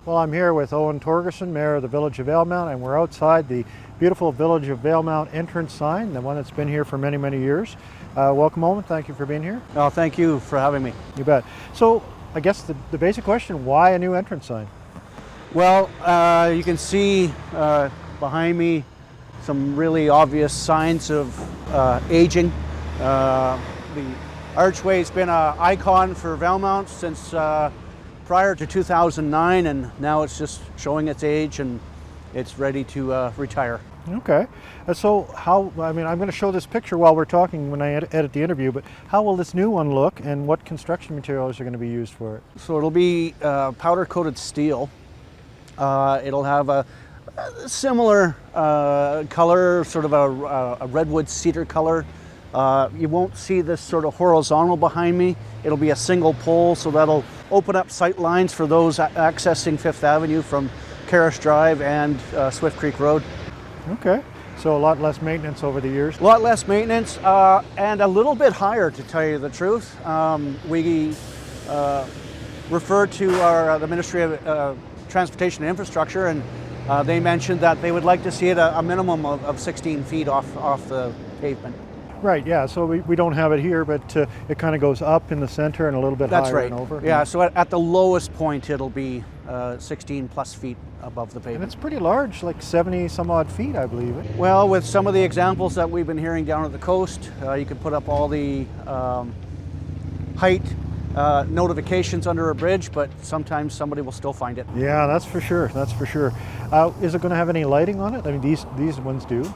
Well, I'm here with Owen Torgerson, Mayor of the Village of Valemount, and we're outside the beautiful Village of Valemount entrance sign, the one that's been here for many, many years. Welcome, Owen. Thank you for being here. Oh, thank you for having me. You bet. So, I guess the basic question, why a new entrance sign? Well, you can see behind me some really obvious signs of aging. The archway's been an icon for Valemount since prior to 2009, and now it's just showing its age and it's ready to retire. Okay. So how, I'm going to show this picture while we're talking when I edit the interview, but how will this new one look and what construction materials are going to be used for it? So it'll be powder coated steel. It'll have a similar color, sort of a redwood cedar color. You won't see this sort of horizontal behind me. It'll be a single pole, so that'll open up sight lines for those accessing Fifth Avenue from Carrish Drive and Swift Creek Road. Okay, so a lot less maintenance over the years. A lot less maintenance and a little bit higher, to tell you the truth. We referred to the Ministry of Transportation and Infrastructure, and they mentioned that they would like to see it a minimum of 16 feet off the pavement. Right, yeah, so we don't have it here, but it kind of goes up in the center and a little bit higher and over. Yeah, so at the lowest point it'll be 16 plus feet above the pavement. And it's pretty large, like 70 some odd feet, I believe. Well, with some of the examples that we've been hearing down at the coast, you can put up all the height notifications under a bridge, but sometimes somebody will still find it. Yeah, that's for sure, that's for sure. Is it going to have any lighting on it? I mean, these ones do.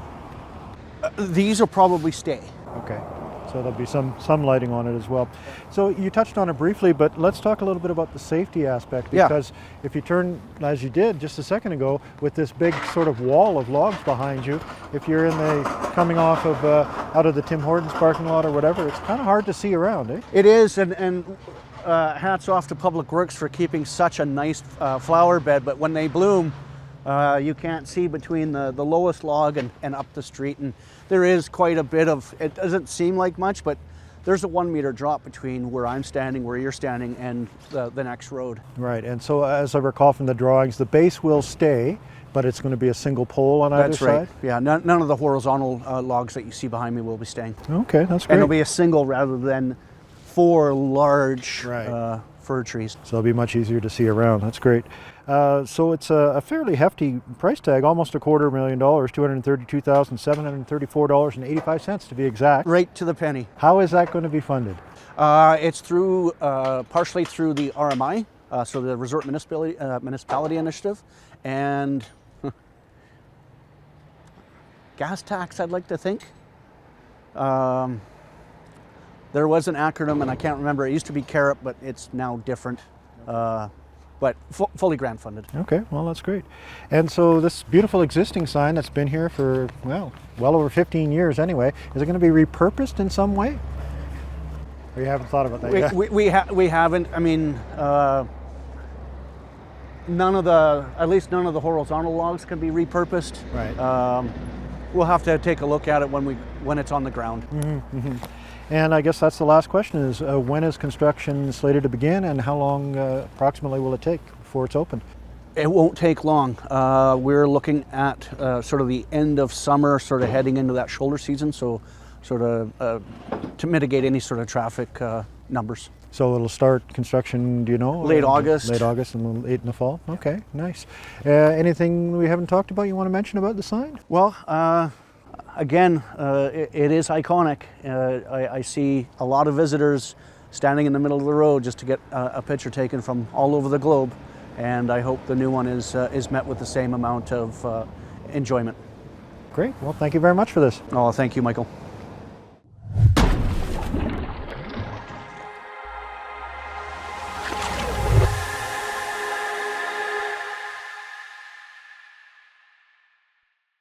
These will probably stay. Okay, so there'll be some lighting on it as well. So you touched on it briefly, but let's talk a little bit about the safety aspect, because if you turn, as you did just a second ago, with this big sort of wall of logs behind you, if you're coming off of out of the Tim Hortons parking lot or whatever, it's kind of hard to see around, eh? It is, and hats off to Public Works for keeping such a nice flower bed, but when they bloom, you can't see between the lowest log and up the street, and there is quite a bit of, it doesn't seem like much, but there's a 1 meter drop between where I'm standing, where you're standing, and the next road. Right, and so as I recall from the drawings, the base will stay, but it's going to be a single pole on either side? That's right, yeah, none of the horizontal logs that you see behind me will be staying. Okay, that's great. And it'll be a single rather than 4 large fir trees. So it'll be much easier to see around. That's great. So it's a fairly hefty price tag, almost $250,000, $232,734.85 to be exact. Right to the penny. How is that going to be funded? It's through partially through the RMI, so the Resort Municipality Initiative, and gas tax, I'd like to think. There was an acronym, and I can't remember. It used to be CARET, but it's now different. But fully grant funded. Okay, well, that's great. And so this beautiful existing sign that's been here for, well over 15 years anyway, is it going to be repurposed in some way? Or you haven't thought about that yet? We haven't. I mean, at least none of the horizontal logs can be repurposed. Right. We'll have to take a look at it when it's on the ground. Mm-hmm, mm-hmm. And I guess that's the last question is, when is construction slated to begin, and how long approximately will it take before it's open? It won't take long. We're looking at sort of the end of summer, sort of heading into that shoulder season, so sort of to mitigate any sort of traffic numbers. So it'll start construction, do you know? Late August. Late August and late in the fall? Okay, nice. Anything we haven't talked about you want to mention about the sign? Well, again, it is iconic. I see a lot of visitors standing in the middle of the road just to get a picture taken from all over the globe, and I hope the new one is met with the same amount of enjoyment. Great. Well, thank you very much for this. Oh, thank you, Michael.